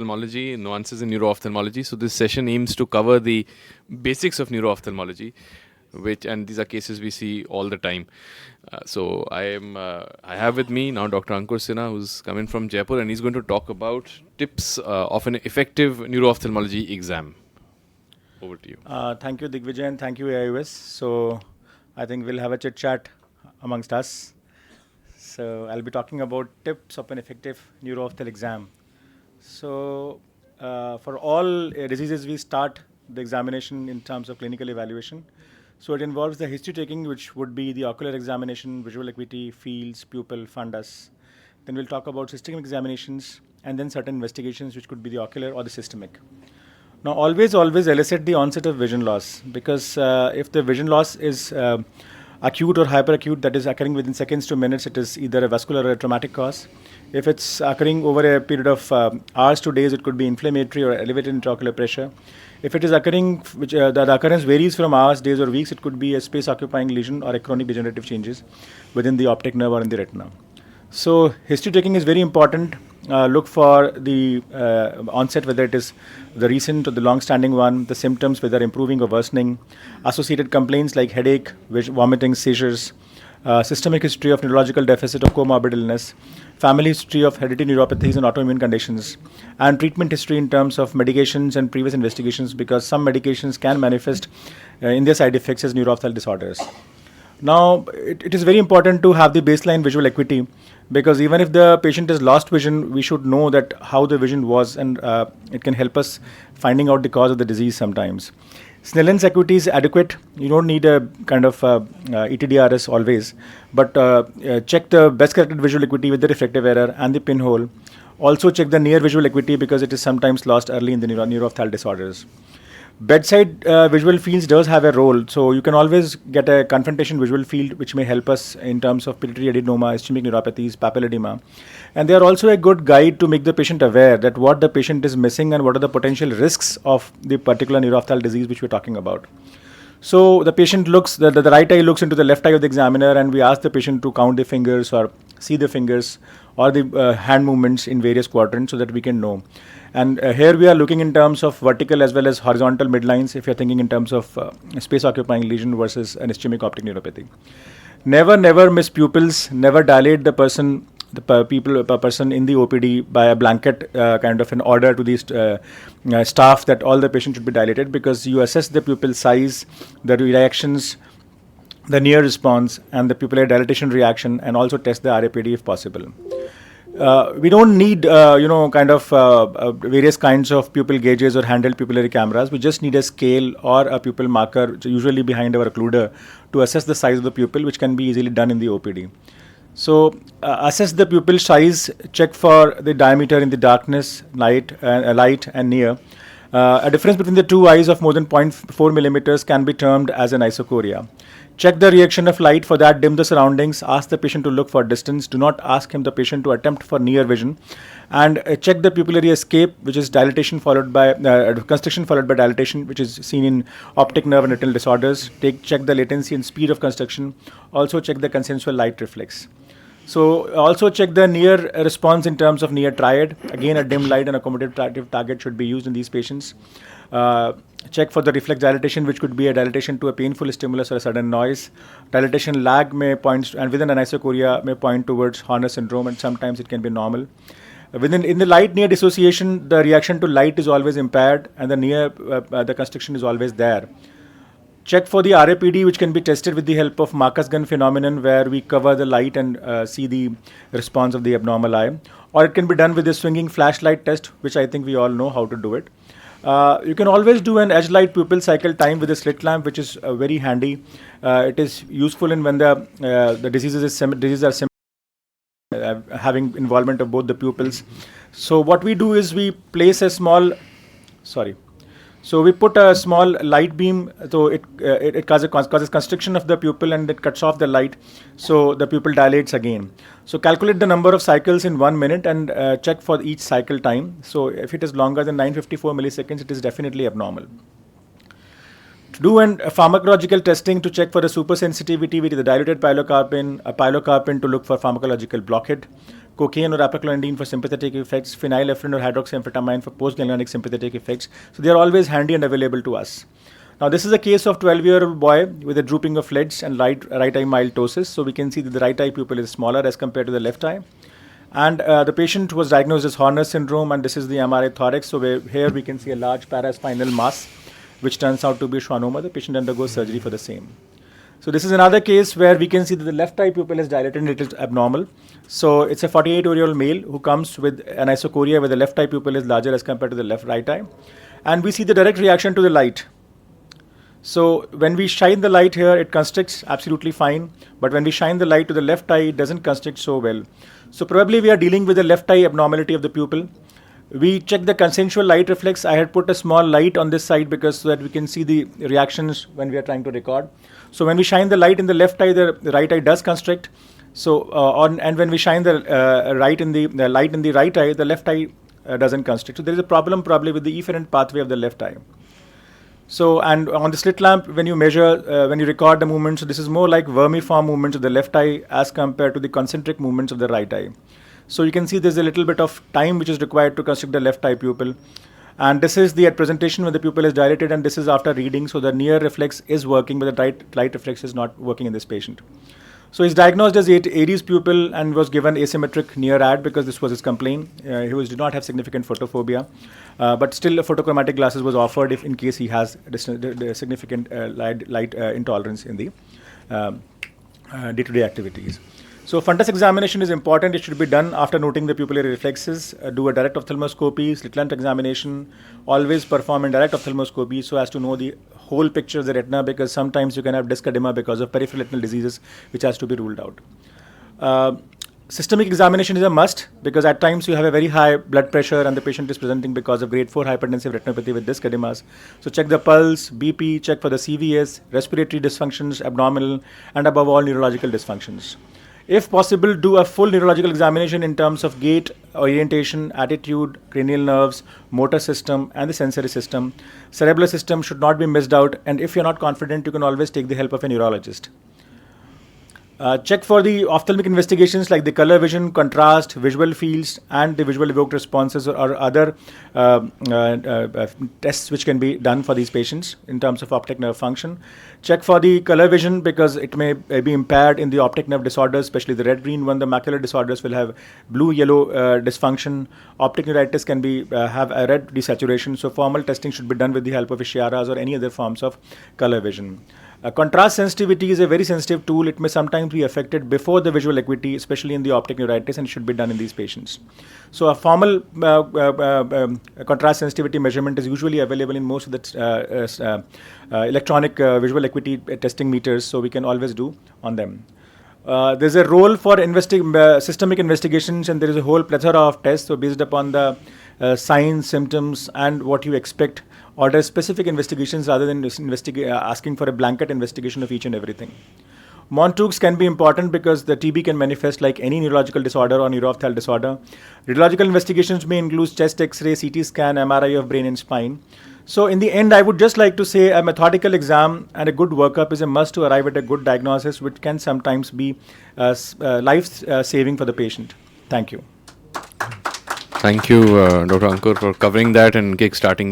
ophthalmology, nuances in neuro-ophthalmology. So this session aims to cover the basics of neuro-ophthalmology, and these are cases we see all the time. I have with me now Dr. Ankur Sinha, who's coming from Jaipur, and he's going to talk about tips of an effective neuro-ophthalmology exam. Over to you. Thank you, Digvijay, and thank you, AIOS. So I think we'll have a chit chat amongst us. So I'll be talking about tips of an effective neuro-ophthalmology exam. So for all diseases, we start the examination in terms of clinical evaluation. So it involves the history taking, which would be the ocular examination, visual acuity, fields, pupil, fundus. Then we'll talk about systemic examinations, and then certain investigations, which could be the ocular or the systemic. Now, always elicit the onset of vision loss, because if the vision loss is acute or hyperacute, that is occurring within seconds to minutes, it is either a vascular or a traumatic cause. If it's occurring over a period of hours to days, it could be inflammatory or elevated intraocular pressure. If it is occurring, which the occurrence varies from hours, days, or weeks, it could be a space-occupying lesion or a chronic degenerative changes within the optic nerve or in the retina. So history taking is very important. Look for the onset, whether it is the recent or the long-standing one, the symptoms, whether improving or worsening, associated complaints like headache, vomiting, seizures, systemic history of neurological deficit or comorbid illness, family history of hereditary neuropathies and autoimmune conditions, and treatment history in terms of medications and previous investigations, because some medications can manifest in their side effects as neuroophthalmic disorders. Now, it is very important to have the baseline visual acuity, because even if the patient has lost vision, we should know that how the vision was, and it can help us finding out the cause of the disease sometimes. Snellen's acuity is adequate. You don't need a kind of ETDRS always, but check the best corrected visual acuity with the refractive error and the pinhole. Also check the near visual acuity, because it is sometimes lost early in the neuroophthalmic disorders. Bedside visual fields does have a role, so you can always get a confrontation visual field, which may help us in terms of pituitary adenoma, ischemic neuropathies, papilledema. And they are also a good guide to make the patient aware that what the patient is missing and what are the potential risks of the particular neuroophthalmic disease which we're talking about. So the patient looks, the right eye looks into the left eye of the examiner, and we ask the patient to count the fingers or see the fingers or the hand movements in various quadrants so that we can know. And here we are looking in terms of vertical as well as horizontal midlines, if you're thinking in terms of space occupying lesion versus an ischemic optic neuropathy. Never miss pupils, never dilate the person, person in the OPD by a blanket kind of an order to the staff that all the patients should be dilated, because you assess the pupil size, the reactions, the near response, and the pupillary dilatation reaction, and also test the RAPD if possible. We don't need, various kinds of pupil gauges or handheld pupillary cameras. We just need a scale or a pupil marker, usually behind our occluder, to assess the size of the pupil, which can be easily done in the OPD. So assess the pupil size, check for the diameter in the darkness, light and near. A difference between the two eyes of more than 0.4 millimeters can be termed as an isochoria. Check the reaction of light. For that, dim the surroundings. Ask the patient to look for distance. Do not ask the patient to attempt for near vision. And check the pupillary escape, which is dilatation followed by constriction followed by dilatation, which is seen in optic nerve and retinal disorders. Check the latency and speed of constriction. Also check the consensual light reflex. So also check the near response in terms of near triad. Again, a dim light and accommodative target should be used in these patients. Check for the reflex dilatation, which could be a dilatation to a painful stimulus or a sudden noise. Dilatation lag may point, and within an isochoria may point towards Horner syndrome, and sometimes it can be normal. In the light near dissociation, the reaction to light is always impaired, and the near the constriction is always there. Check for the RAPD, which can be tested with the help of Marcus gun phenomenon, where we cover the light and see the response of the abnormal eye. Or it can be done with the swinging flashlight test, which I think we all know how to do it. You can always do an edge light pupil cycle time with a slit lamp, which is very handy. It is useful in when the diseases are similar, having involvement of both the pupils. So what we do is we place a small, So we put a small light beam, so it causes constriction of the pupil, and it cuts off the light, so the pupil dilates again. So calculate the number of cycles in 1 minute and check for each cycle time. So if it is longer than 954 milliseconds, it is definitely abnormal. To do a pharmacological testing to check for the supersensitivity with the diluted pilocarpine, a pilocarpine to look for pharmacological blockade, cocaine or apaclonidine for sympathetic effects, phenylephrine or hydroxyamphetamine for postganglionic sympathetic effects. So they are always handy and available to us. Now this is a case of 12-year-old boy with a drooping of lids and right eye mild ptosis. So we can see that the right eye pupil is smaller as compared to the left eye. And the patient was diagnosed as Horner syndrome, and this is the MRI thorax. So here we can see a large paraspinal mass, which turns out to be schwannoma. The patient undergoes surgery for the same. So this is another case where we can see that the left eye pupil is dilated and it is abnormal. So it's a 48-year-old male who comes with anisocoria where the left eye pupil is larger as compared to the right eye. And we see the direct reaction to the light. So when we shine the light here, it constricts absolutely fine. But when we shine the light to the left eye, it doesn't constrict so well. So probably we are dealing with a left eye abnormality of the pupil. We check the consensual light reflex. I had put a small light on this side because so that we can see the reactions when we are trying to record. So when we shine the light in the left eye, the right eye does constrict. So and when we shine the light in the right eye, the left eye doesn't constrict. So there is a problem probably with the efferent pathway of the left eye. So, and on the slit lamp, when you measure, when you record the movements, so this is more like vermiform movements of the left eye as compared to the concentric movements of the right eye. So you can see there's a little bit of time which is required to constrict the left eye pupil. And this is the presentation when the pupil is dilated, and this is after reading. So the near reflex is working, but the right light reflex is not working in this patient. So he's diagnosed as Aries pupil and was given asymmetric near ad because this was his complaint. He did not have significant photophobia, but still a photochromatic glasses was offered if in case he has significant light intolerance in the day-to-day activities. So fundus examination is important. It should be done after noting the pupillary reflexes. Do a direct ophthalmoscopy, slit lamp examination. Always perform in direct ophthalmoscopy so as to know the whole picture of the retina, because sometimes you can have disc edema because of peripheral retinal diseases, which has to be ruled out. Systemic examination is a must because at times you have a very high blood pressure and the patient is presenting because of grade 4 hypertensive retinopathy with disc edemas. So check the pulse, BP, check for the CVS, respiratory dysfunctions, abdominal, and above all neurological dysfunctions. If possible, do a full neurological examination in terms of gait, orientation, attitude, cranial nerves, motor system, and the sensory system. Cerebral system should not be missed out, and if you're not confident, you can always take the help of a neurologist. Check for the ophthalmic investigations like the color vision, contrast, visual fields, and the visual evoked responses or other tests which can be done for these patients in terms of optic nerve function. Check for the color vision because it may be impaired in the optic nerve disorders, especially the red-green one. The macular disorders will have blue-yellow dysfunction. Optic neuritis can be have a red desaturation. So formal testing should be done with the help of Ischiaras or any other forms of color vision. Contrast sensitivity is a very sensitive tool. It may sometimes be affected before the visual acuity, especially in the optic neuritis, and it should be done in these patients. So a formal contrast sensitivity measurement is usually available in most of the electronic visual acuity testing meters, so we can always do on them. There's a role for systemic investigations, and there is a whole plethora of tests. So based upon the signs, symptoms, and what you expect, order specific investigations rather than asking for a blanket investigation of each and everything. Montougs can be important because the TB can manifest like any neurological disorder or neuroophthalmic disorder. Radiological investigations may include chest X-ray, CT scan, MRI of brain and spine. So in the end, I would just like to say a methodical exam and a good workup is a must to arrive at a good diagnosis, which can sometimes be life-saving for the patient. Thank you. Thank you, Dr. Ankur, for covering that and kick-starting